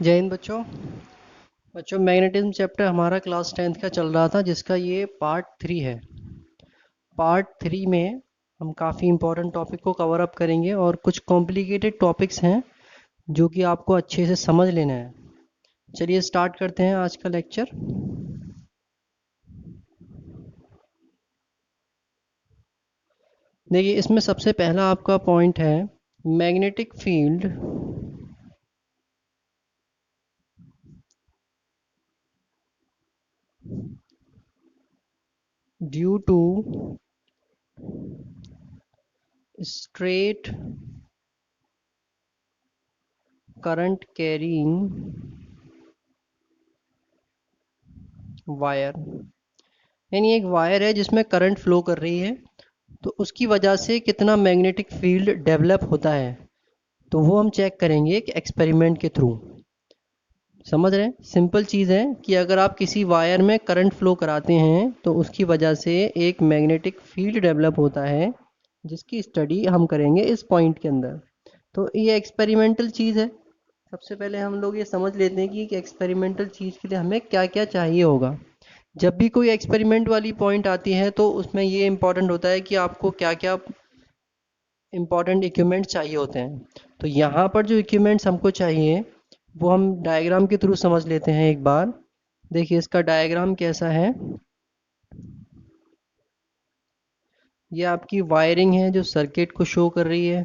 जय हिंद बच्चों। Magnetism chapter हमारा क्लास 10th का चल रहा था, जिसका ये पार्ट 3 है। पार्ट 3 में हम काफ़ी इम्पोर्टेंट टॉपिक को कवर अप करेंगे और कुछ कॉम्प्लिकेटेड टॉपिक्स हैं जो कि आपको अच्छे से समझ लेना है। चलिए स्टार्ट करते हैं आज का लेक्चर। देखिए, इसमें सबसे पहला आपका पॉइंट है magnetic field due to straight current carrying wire. यानी एक वायर है जिसमें करंट फ्लो कर रही है, तो उसकी वजह से कितना मैग्नेटिक फील्ड डेवलप होता है, तो वो हम चेक करेंगे एक एक्सपेरिमेंट के थ्रू। समझ रहे हैं? सिंपल चीज़ है कि अगर आप किसी वायर में करंट फ्लो कराते हैं तो उसकी वजह से एक मैग्नेटिक फील्ड डेवलप होता है, जिसकी स्टडी हम करेंगे इस पॉइंट के अंदर। तो ये एक्सपेरिमेंटल चीज़ है। सबसे पहले हम लोग ये समझ लेते हैं कि एक्सपेरिमेंटल चीज़ के लिए हमें क्या क्या चाहिए होगा। जब भी कोई एक्सपेरिमेंट वाली पॉइंट आती है तो उसमें ये इम्पॉर्टेंट होता है कि आपको क्या क्या इम्पॉर्टेंट इक्विपमेंट चाहिए होते हैं। तो यहाँ पर जो इक्विपमेंट्स हमको चाहिए वो हम डायग्राम के थ्रू समझ लेते हैं एक बार। देखिए, इसका डायग्राम कैसा है। ये आपकी वायरिंग है जो सर्किट को शो कर रही है।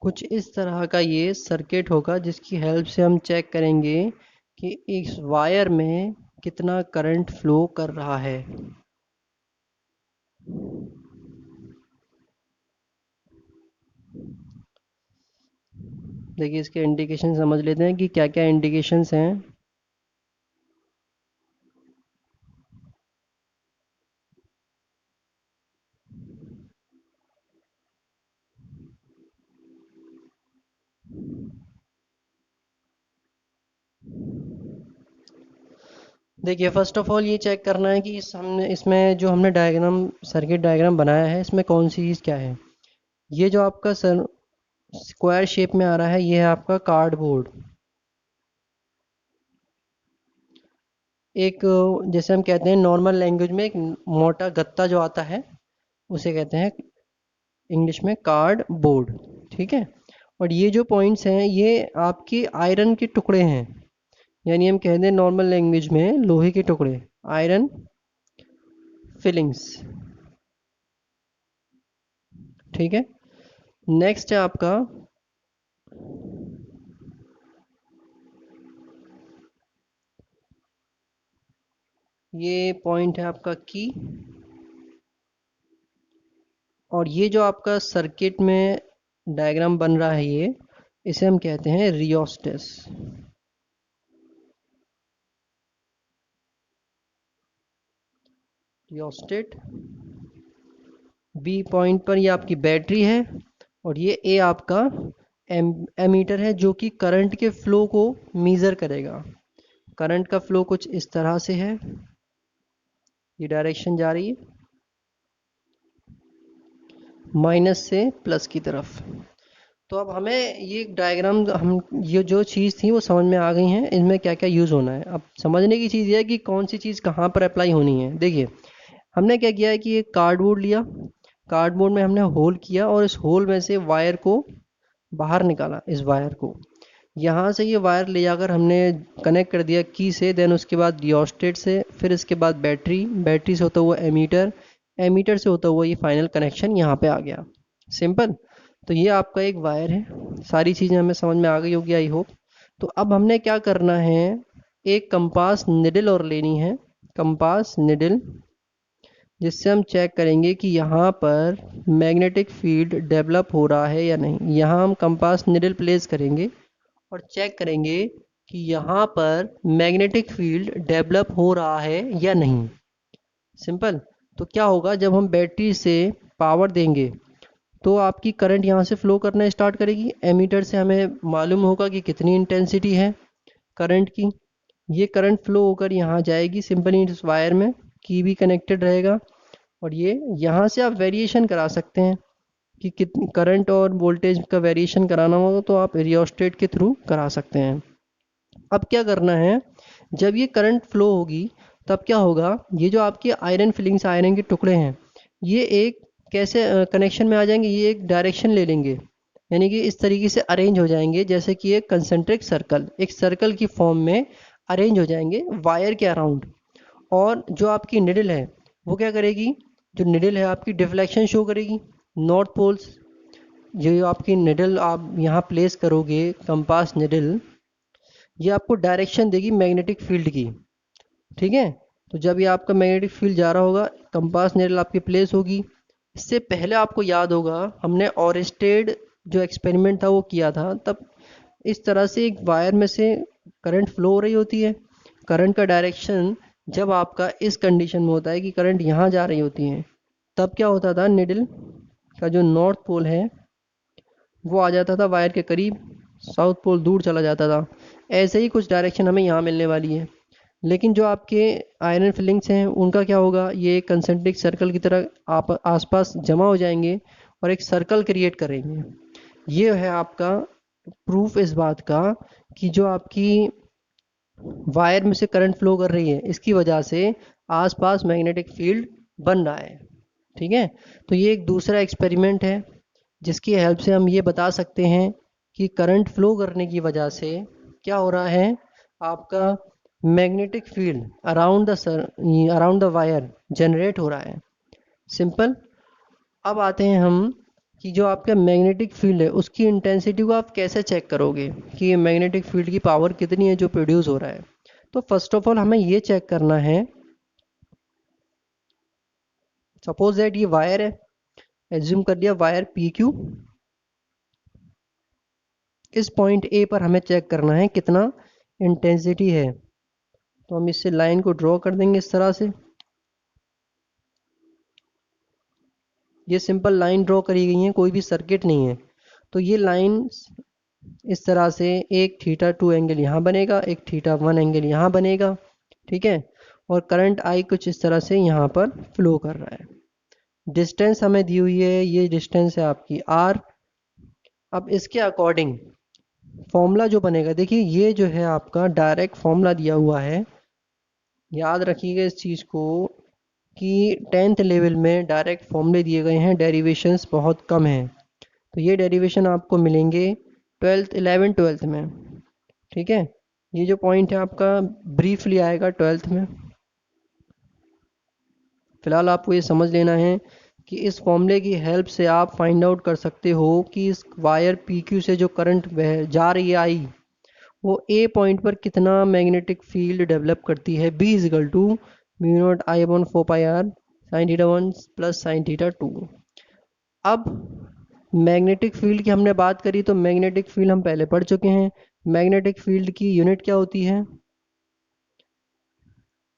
कुछ इस तरह का ये सर्किट होगा जिसकी हेल्प से हम चेक करेंगे कि इस वायर में कितना करंट फ्लो कर रहा है। देखिए, इसके इंडिकेशन समझ लेते हैं कि क्या क्या इंडिकेशंस हैं। देखिए, फर्स्ट ऑफ ऑल ये चेक करना है कि इसमें जो हमने डायग्राम सर्किट डायग्राम बनाया है इसमें कौन सी चीज़ क्या है। ये जो आपका स्क्वायर शेप में आ रहा है ये है आपका कार्डबोर्ड। एक जैसे हम कहते हैं नॉर्मल लैंग्वेज में, एक मोटा गत्ता जो आता है उसे कहते हैं इंग्लिश में कार्ड बोर्ड। ठीक है। और ये जो पॉइंट्स हैं ये आपके आयरन के टुकड़े हैं, यानी हम कहते हैं नॉर्मल लैंग्वेज में लोहे के टुकड़े, आयरन फिलिंग्स। ठीक है। नेक्स्ट है आपका ये पॉइंट है आपका की। और ये जो आपका सर्किट में डायग्राम बन रहा है ये, इसे हम कहते हैं रियोस्टेस। रियोस्टेट। बी पॉइंट पर ये आपकी बैटरी है और ये ए आपका एमीटर है जो कि करंट के फ्लो को मीज़र करेगा। करंट का फ्लो कुछ इस तरह से है, ये डायरेक्शन जा रही है माइनस से प्लस की तरफ। तो अब हमें ये डायग्राम हम ये जो चीज़ थी वो समझ में आ गई हैं, इनमें क्या क्या यूज़ होना है। अब समझने की चीज़ ये है कि कौन सी चीज़ कहाँ पर अप्लाई होनी है। देखिए, हमने क्या किया है कि एक कार्डबोर्ड लिया, कार्डबोर्ड में हमने होल किया और इस होल में से वायर को बाहर निकाला। इस वायर को यहाँ से ये वायर ले जाकर हमने कनेक्ट कर दिया की से, देन उसके बाद रियोस्टेट से, फिर इसके बाद बैटरी, बैटरी से होता हुआ एमीटर, एमीटर से होता हुआ ये फाइनल कनेक्शन यहाँ पे आ गया। सिंपल। तो ये आपका एक वायर है। सारी चीज़ें हमें समझ में आ गई होगी आई होप। तो अब हमने क्या करना है, एक कंपास निडल और लेनी है, कंपास निडल, जिससे हम चेक करेंगे कि यहाँ पर मैग्नेटिक फील्ड डेवलप हो रहा है या नहीं। यहाँ हम कंपास निडल प्लेस करेंगे और चेक करेंगे कि यहाँ पर मैग्नेटिक फील्ड डेवलप हो रहा है या नहीं। सिंपल। तो क्या होगा, जब हम बैटरी से पावर देंगे तो आपकी करंट यहाँ से फ्लो करना स्टार्ट करेगी। एमीटर से हमें मालूम होगा कि कितनी इंटेंसिटी है करंट की। ये करंट फ्लो होकर यहाँ जाएगी सिंपली इस वायर में, की भी कनेक्टेड रहेगा। और ये यहाँ से आप वेरिएशन करा सकते हैं कि कितनी करंट और वोल्टेज का वेरिएशन कराना होगा तो आप रियोस्टेट के थ्रू करा सकते हैं। अब क्या करना है, जब ये करंट फ्लो होगी तब क्या होगा, ये जो आपके आयरन फिलिंग्स, आयरन के टुकड़े हैं, ये एक कैसे कनेक्शन में आ जाएंगे, ये एक डायरेक्शन ले लेंगे, यानी कि इस तरीके से अरेंज हो जाएंगे जैसे कि एक कंसेंट्रिक सर्कल, एक सर्कल की फॉर्म में अरेंज हो जाएंगे वायर के अराउंड। और जो आपकी निडल है वो क्या करेगी, जो निडल है आपकी डिफ्लेक्शन शो करेगी नॉर्थ पोल्स। ये जो आपकी निडल आप यहाँ प्लेस करोगे, कंपास निडल, ये आपको डायरेक्शन देगी मैग्नेटिक फील्ड की। ठीक है, तो जब ये आपका मैग्नेटिक फील्ड जा रहा होगा, कंपास निडल आपकी प्लेस होगी। इससे पहले आपको याद होगा हमने ऑरेस्टेड जो एक्सपेरिमेंट था वो किया था, तब इस तरह से एक वायर में से करंट फ्लो हो रही होती है। करंट का डायरेक्शन जब आपका इस कंडीशन में होता है कि करंट यहाँ जा रही होती है, तब क्या होता था, निडल का जो नॉर्थ पोल है वो आ जाता था वायर के करीब, साउथ पोल दूर चला जाता था। ऐसे ही कुछ डायरेक्शन हमें यहाँ मिलने वाली है। लेकिन जो आपके आयरन फिलिंग्स हैं उनका क्या होगा, ये एक कंसेंट्रिक सर्कल की तरह आप आसपास जमा हो जाएंगे और एक सर्कल क्रिएट करेंगे। ये है आपका प्रूफ इस बात का कि जो आपकी वायर में से करंट फ्लो कर रही है इसकी वजह से आसपास मैग्नेटिक फील्ड बन रहा है। ठीक है, तो ये एक दूसरा एक्सपेरिमेंट है जिसकी हेल्प से हम ये बता सकते हैं कि करंट फ्लो करने की वजह से क्या हो रहा है, आपका magnetic field around the wire generate हो रहा है। सिंपल। अब आते हैं हम कि जो आपका मैग्नेटिक फील्ड है उसकी इंटेंसिटी को आप कैसे चेक करोगे कि ये मैग्नेटिक फील्ड की पावर कितनी है जो प्रोड्यूस हो रहा है। तो फर्स्ट ऑफ ऑल हमें ये चेक करना है, सपोज दैट ये वायर है, एज्यूम कर लिया वायर पी क्यू। इस पॉइंट ए पर हमें चेक करना है कितना इंटेंसिटी है। तो हम इससे लाइन को ड्रॉ कर देंगे इस तरह से। ये सिंपल लाइन ड्रॉ करी गई है, कोई भी सर्किट नहीं है। तो ये लाइन इस तरह से एक θ2 एंगल यहाँ बनेगा, एक θ1 एंगल यहाँ बनेगा। ठीक है, और करंट आई कुछ इस तरह से यहाँ पर फ्लो कर रहा है। डिस्टेंस हमें दी हुई है, ये डिस्टेंस है आपकी r। अब इसके अकॉर्डिंग फॉर्मूला जो बनेगा, देखिए ये जो है आपका डायरेक्ट फॉर्मूला दिया हुआ है। याद रखिएगा इस चीज़ को कि 10th लेवल में डायरेक्ट फॉर्मूले दिए गए हैं, डेरिवेशंस बहुत कम हैं। तो ये डेरिवेशन आपको मिलेंगे 11th 12th में। ठीक है, ये जो पॉइंट है आपका ब्रीफली आएगा 12th में। फिलहाल आपको ये समझ लेना है कि इस फॉर्मूले की हेल्प से आप फाइंड आउट कर सकते हो कि इस वायर PQ से जो करंट जा रही है आई, वो ए पॉइंट पर कितना मैग्नेटिक फील्ड डेवलप करती है। B is equal to mu naught I upon 4πr sine θ1 plus sine θ2। अब मैग्नेटिक फील्ड की हमने बात करी, तो मैग्नेटिक फील्ड हम पहले पढ़ चुके हैं। मैग्नेटिक फील्ड की यूनिट क्या होती है,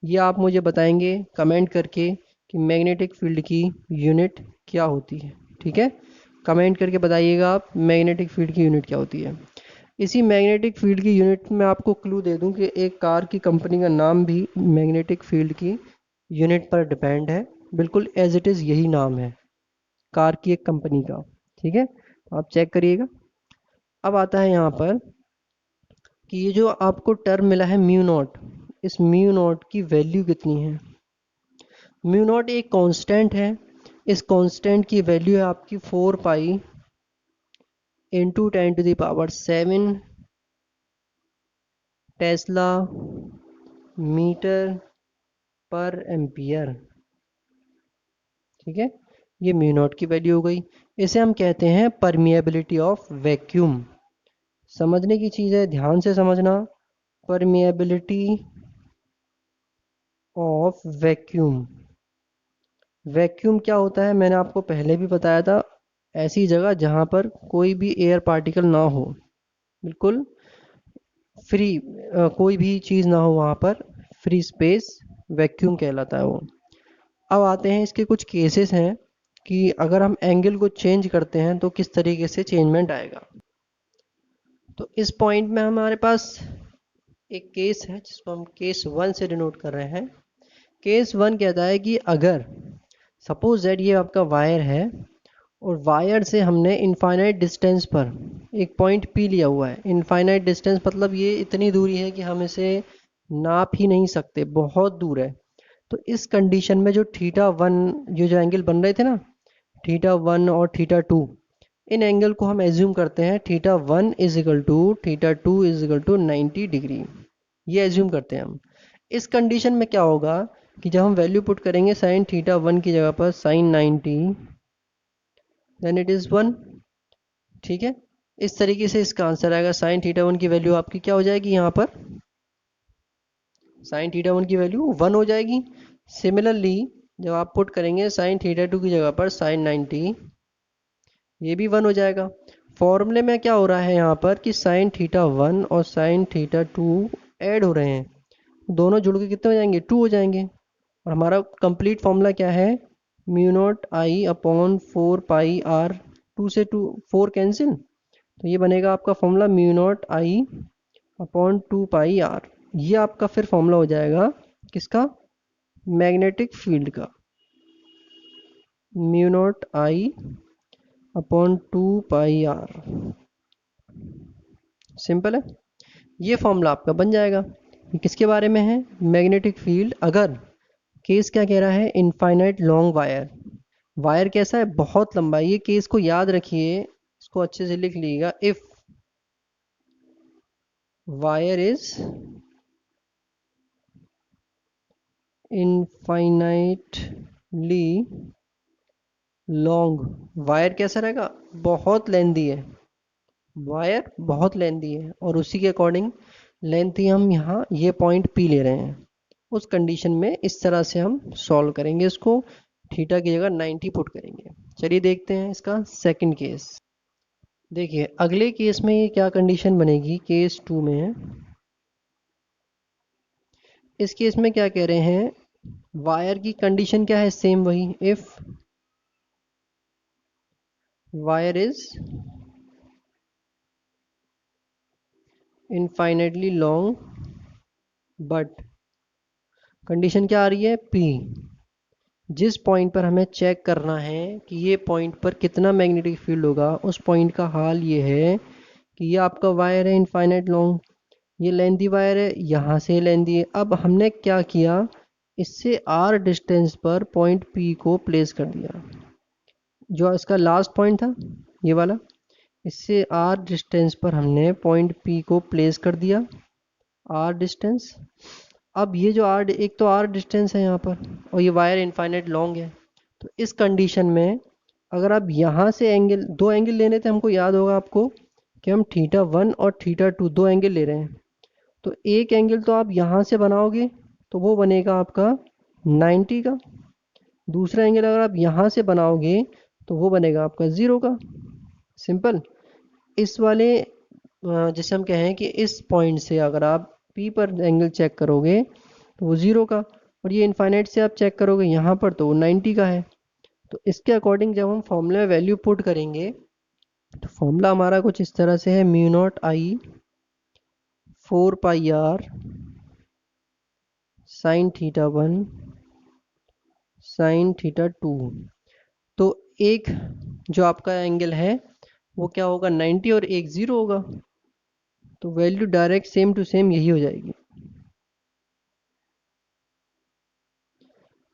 ये आप मुझे बताएंगे कमेंट करके कि मैग्नेटिक फील्ड की यूनिट क्या होती है। ठीक है, कमेंट करके बताइएगा आप मैग्नेटिक फील्ड की यूनिट क्या होती है। इसी मैग्नेटिक फील्ड की यूनिट में आपको क्लू दे दूं कि एक कार की कंपनी का नाम भी मैग्नेटिक फील्ड की यूनिट पर डिपेंड है। बिल्कुल एज इट इज़ यही नाम है कार की एक कंपनी का। ठीक है, तो आप चेक करिएगा। अब आता है यहाँ पर कि ये जो आपको टर्म मिला है म्यू नॉट, इस म्यू नॉट की वैल्यू कितनी है। म्यू नॉट एक कांस्टेंट है, इस कांस्टेंट की वैल्यू है आपकी 4 पाई इंटू 10⁻⁷ टेस्ला मीटर पर एम्पियर। ठीक है, ये म्यू नॉट की वैल्यू हो गई। इसे हम कहते हैं परमिएबिलिटी ऑफ वैक्यूम। समझने की चीज़ है, ध्यान से समझना। Permeability of vacuum. वैक्यूम क्या होता है, मैंने आपको पहले भी बताया था, ऐसी जगह जहाँ पर कोई भी एयर पार्टिकल ना हो, बिल्कुल फ्री, कोई भी चीज़ ना हो वहाँ पर, फ्री स्पेस वैक्यूम कहलाता है वो। अब आते हैं इसके कुछ केसेस हैं कि अगर हम एंगल को चेंज करते हैं तो किस तरीके से चेंजमेंट आएगा। तो इस पॉइंट में हमारे पास एक केस है जिसको हम केस 1 से डिनोट कर रहे हैं। केस 1 कहता है कि अगर सपोज दैट ये आपका वायर है और वायर से हमने इनफाइनाइट डिस्टेंस पर एक पॉइंट पी लिया हुआ है। इनफाइनाइट डिस्टेंस मतलब ये इतनी दूरी है कि हम इसे नाप ही नहीं सकते, बहुत दूर है। तो इस कंडीशन में जो थीटा 1 ये जो एंगल बन रहे थे ना, थीटा 1 और थीटा 2, इन एंगल को हम एज्यूम करते हैं theta 1 is equal to theta 2 is equal to 90 degree. ये एज्यूम करते हैं हम। इस कंडीशन में क्या होगा कि जब हम वैल्यू पुट करेंगे साइन थीटा 1 की जगह पर साइन 90, देन इट इज़ 1। ठीक है, इस तरीके से इसका आंसर आएगा। साइन थीटा 1 की वैल्यू आपकी क्या हो जाएगी, यहाँ पर साइन थीटा 1 की वैल्यू 1 हो जाएगी। सिमिलरली जब आप पुट करेंगे साइन थीटा 2 की जगह पर साइन 90, ये भी 1 हो जाएगा। फॉर्मूले में क्या हो रहा है यहाँ पर कि साइन थीटा 1 और साइन थीटा 2 ऐड हो रहे हैं, दोनों जुड़ के कितने हो जाएंगे, 2 हो जाएंगे। और हमारा कंप्लीट फॉर्मूला क्या है, mu naught I upon 4 pi r. 2 से 2 4 कैंसिल, तो ये बनेगा आपका formula mu naught I upon 2 pi r. ये आपका फिर फॉर्मूला हो जाएगा किसका, मैग्नेटिक फील्ड का, mu naught I upon 2 pi r. Simple है, ये फॉर्मूला आपका बन जाएगा। ये किसके बारे में है, मैग्नेटिक फील्ड। अगर केस क्या कह रहा है, इनफाइनाइट लॉन्ग वायर। वायर कैसा है, बहुत लंबा है। ये केस को याद रखिए, इसको अच्छे से लिख लीजिएगा। If wire is infinitely long, wire कैसा रहेगा, बहुत लेंथी है, वायर बहुत लेंथी है, और उसी के अकॉर्डिंग लेंथी हम यहाँ ये पॉइंट पी ले रहे हैं। उस कंडीशन में इस तरह से हम सॉल्व करेंगे इसको, थीटा की जगह 90 पुट करेंगे। चलिए देखते हैं इसका सेकंड केस। देखिए अगले केस में ये क्या कंडीशन बनेगी, केस 2 में। इस केस में क्या कह रहे हैं, वायर की कंडीशन क्या है, सेम वही। If wire is infinitely long but condition क्या आ रही है, P। जिस पॉइंट पर हमें चेक करना है कि ये पॉइंट पर कितना मैग्नेटिक फील्ड होगा, उस पॉइंट का हाल ये है कि ये आपका वायर है इनफाइनाइट लॉन्ग, ये लेंथी वायर है, यहाँ से लेंथी है। अब हमने क्या किया, इससे R डिस्टेंस पर पॉइंट P को प्लेस कर दिया, जो इसका लास्ट पॉइंट था ये वाला। इससे R डिस्टेंस पर हमने पॉइंट P को प्लेस कर दिया, R डिस्टेंस। अब ये जो R, एक तो R डिस्टेंस है यहाँ पर, और ये वायर इनफाइनाइट लॉन्ग है। तो इस कंडीशन में अगर आप यहाँ से एंगल, दो एंगल लेने थे हमको, याद होगा आपको कि हम थीटा 1 और थीटा 2 दो एंगल ले रहे हैं। तो एक एंगल तो आप यहाँ से बनाओगे तो वो बनेगा आपका 90 का, दूसरा एंगल अगर आप यहाँ से बनाओगे तो वो बनेगा आपका 0 का। सिंपल। इस वाले जैसे हम कहें कि इस पॉइंट से अगर आप P पर एंगल चेक करोगे तो वो 0 का, और ये इनफाइनाइट से आप चेक करोगे यहाँ पर तो वो 90 का है। तो इसके अकॉर्डिंग जब हम फॉर्मूले में वैल्यू पुट करेंगे तो फॉर्मूला हमारा कुछ इस तरह से है, mu naught I 4 pi r sine theta 1 sine theta 2। तो एक जो आपका एंगल है वो क्या होगा, 90, और एक 0 होगा। तो value direct same to same यही हो जाएगी।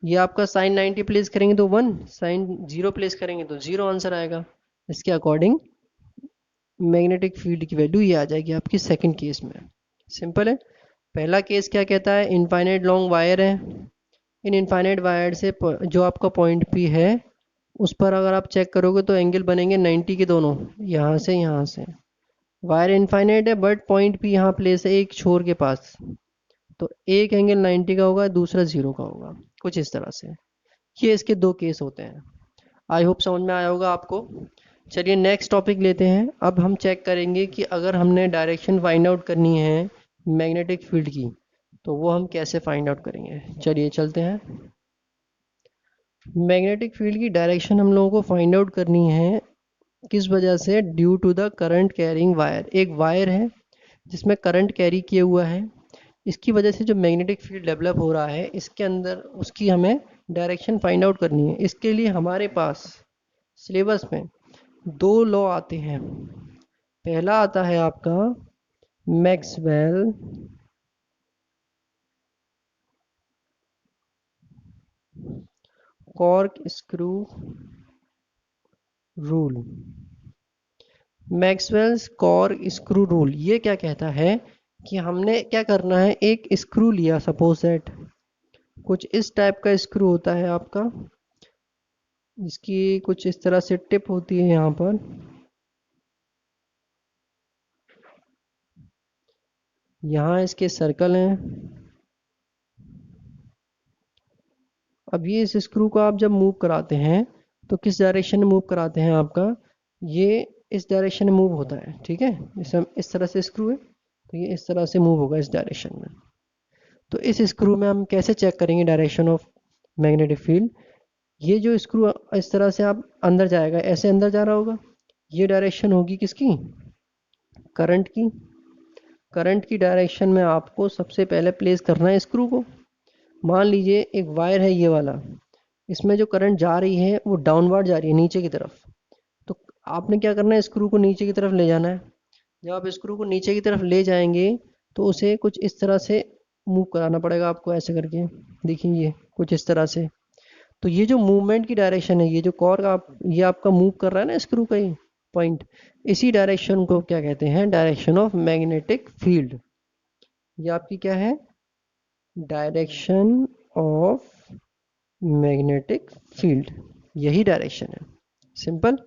ये आपका साइन 90 प्लेस करेंगे तो 1, साइन 0 प्लेस करेंगे तो 0 आंसर आएगा। इसके अकॉर्डिंग मैग्नेटिक फील्ड की वैल्यू ये आ जाएगी आपकी सेकंड केस में। सिंपल है। पहला केस क्या कहता है, इनफाइनाइट लॉन्ग वायर है, इन इनफाइनाइट वायर से जो आपका पॉइंट P है उस पर अगर आप चेक करोगे तो एंगल बनेंगे 90 के दोनों, यहाँ से यहाँ से। वायर इनफाइनाइट है बट पॉइंट P यहाँ प्लेस है एक छोर के पास, तो एक एंगल 90 का होगा, दूसरा 0 का होगा, कुछ इस तरह से। ये इसके दो केस होते हैं। आई होप समझ में आया होगा आपको। चलिए नेक्स्ट टॉपिक लेते हैं। अब हम चेक करेंगे कि अगर हमने डायरेक्शन फाइंड आउट करनी है मैग्नेटिक फील्ड की तो वो हम कैसे फाइंड आउट करेंगे। चलिए चलते हैं। मैग्नेटिक फील्ड की डायरेक्शन हम लोगों को फाइंड आउट करनी है किस वजह से, due to the current carrying wire. एक वायर है जिसमें करंट कैरी किया हुआ है, इसकी वजह से जो मैग्नेटिक फील्ड डेवलप हो रहा है इसके अंदर, उसकी हमें डायरेक्शन फाइंड आउट करनी है। इसके लिए हमारे पास सिलेबस में दो लॉ आते हैं। पहला आता है आपका Maxwell cork screw rule. Maxwell's cork screw rule ये क्या कहता है कि हमने क्या करना है, एक स्क्रू लिया, सपोज दैट कुछ इस टाइप का स्क्रू होता है आपका, इसकी कुछ इस तरह से टिप होती है यहाँ पर, यहाँ इसके सर्कल हैं। अब ये इस स्क्रू को आप जब मूव कराते हैं तो किस डायरेक्शन में मूव कराते हैं, आपका ये इस डायरेक्शन में मूव होता है, ठीक है। इस तरह से स्क्रू है तो ये इस तरह से मूव होगा इस डायरेक्शन में। तो इस स्क्रू में हम कैसे चेक करेंगे डायरेक्शन ऑफ मैग्नेटिक फील्ड, ये जो स्क्रू इस तरह से आप अंदर जाएगा, ऐसे अंदर जा रहा होगा, ये डायरेक्शन होगी किसकी, करंट की। करंट की डायरेक्शन में आपको सबसे पहले प्लेस करना है स्क्रू को। मान लीजिए एक वायर है ये वाला, इसमें जो करंट जा रही है वो डाउनवर्ड जा रही है, नीचे की तरफ। तो आपने क्या करना है, स्क्रू को नीचे की तरफ ले जाना है। जब आप स्क्रू को नीचे की तरफ ले जाएंगे तो उसे कुछ इस तरह से मूव कराना पड़ेगा आपको, ऐसे करके। देखिए ये कुछ इस तरह से। तो ये जो मूवमेंट की डायरेक्शन है, ये जो कॉर्क आप ये आपका मूव कर रहा है ना स्क्रू का ये पॉइंट, इसी डायरेक्शन को क्या कहते हैं, डायरेक्शन ऑफ मैग्नेटिक फील्ड। ये आपकी क्या है, डायरेक्शन ऑफ मैग्नेटिक फील्ड, यही डायरेक्शन है। सिंपल।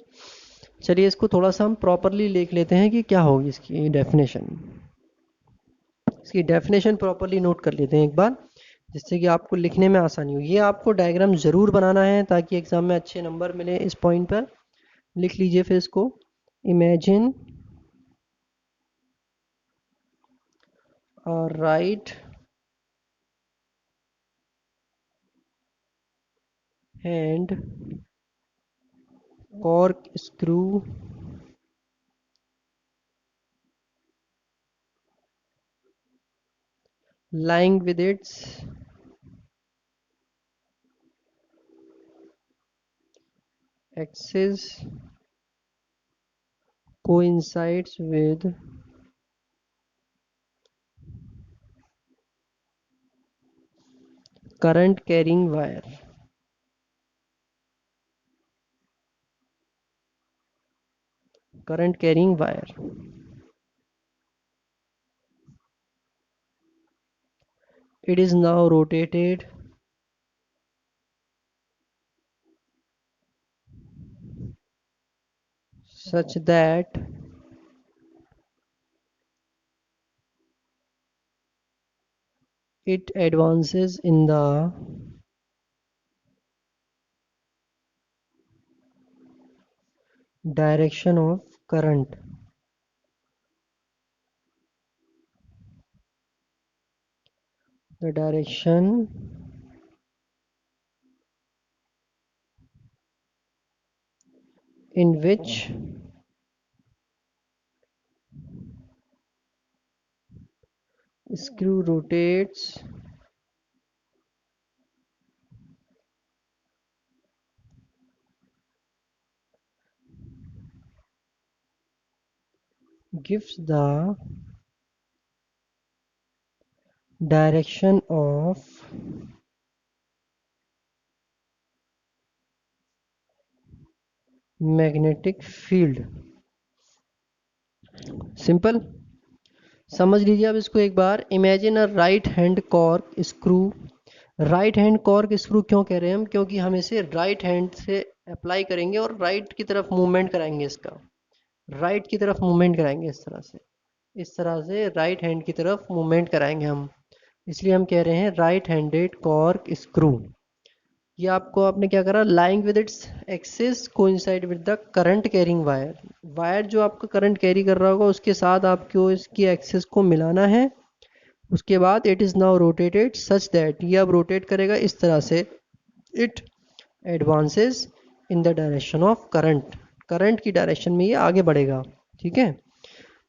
चलिए इसको थोड़ा सा हम प्रॉपरली लिख लेते हैं कि क्या होगी इसकी डेफिनेशन। इसकी डेफिनेशन प्रॉपरली नोट कर लेते हैं एक बार, जिससे कि आपको लिखने में आसानी हो। ये आपको डायग्राम ज़रूर बनाना है ताकि एग्जाम में अच्छे नंबर मिले इस पॉइंट पर। लिख लीजिए फिर इसको। Imagine right hand cork screw lying with its axis coincides with current carrying wire. Current carrying wire. It is now rotated such that it advances in the direction of current. The direction in which screw rotates gives the direction of magnetic field. Simple. समझ लीजिए अब इसको एक बार। Imagine a right hand corkscrew. Right hand corkscrew क्यों कह रहे हैं हम, क्योंकि हम इसे राइट हैंड से अप्लाई करेंगे और राइट की तरफ मूवमेंट कराएंगे, इसका राइट की तरफ मूवमेंट कराएंगे इस तरह से। इस तरह से राइट हैंड की तरफ मूवमेंट कराएंगे हम, इसलिए हम कह रहे हैं राइट हैंडेड कॉर्क स्क्रू। ये आपको आपने क्या करा, lying with its axis coincide with the current carrying wire. Wire जो आपका करंट कैरी कर रहा होगा उसके साथ आपको इसकी एक्सिस को मिलाना है। उसके बाद it is now rotated such that, ये अब रोटेट करेगा इस तरह से, it advances in the direction of current, current की डायरेक्शन में ये आगे बढ़ेगा, ठीक है।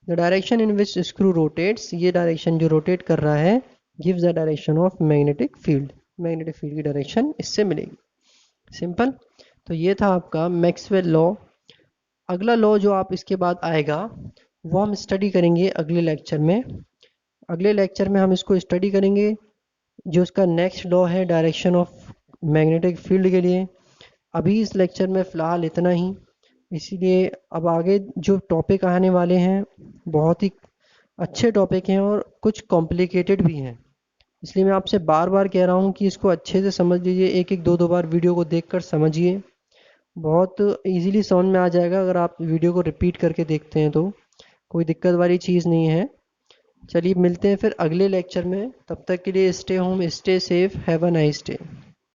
The direction in which screw rotates, ये डायरेक्शन जो रोटेट कर रहा है, gives the direction of magnetic field, magnetic field की डायरेक्शन इससे मिलेगी। सिंपल। तो ये था आपका मैक्सवेल लॉ। अगला लॉ जो आप इसके बाद आएगा वो हम स्टडी करेंगे अगले लेक्चर में। अगले लेक्चर में हम इसको स्टडी करेंगे, जो उसका नेक्स्ट लॉ है डायरेक्शन ऑफ मैग्नेटिक फील्ड के लिए। अभी इस लेक्चर में फ़िलहाल इतना ही, इसीलिए अब आगे जो टॉपिक आने वाले हैं बहुत ही अच्छे टॉपिक हैं और कुछ कॉम्प्लिकेटेड भी हैं, इसलिए मैं आपसे बार बार कह रहा हूँ कि इसको अच्छे से समझ लीजिए, एक एक दो दो बार वीडियो को देखकर समझिए, बहुत इजीली समझ में आ जाएगा अगर आप वीडियो को रिपीट करके देखते हैं तो, कोई दिक्कत वाली चीज़ नहीं है। चलिए मिलते हैं फिर अगले लेक्चर में, तब तक के लिए stay home, stay safe, have a nice day.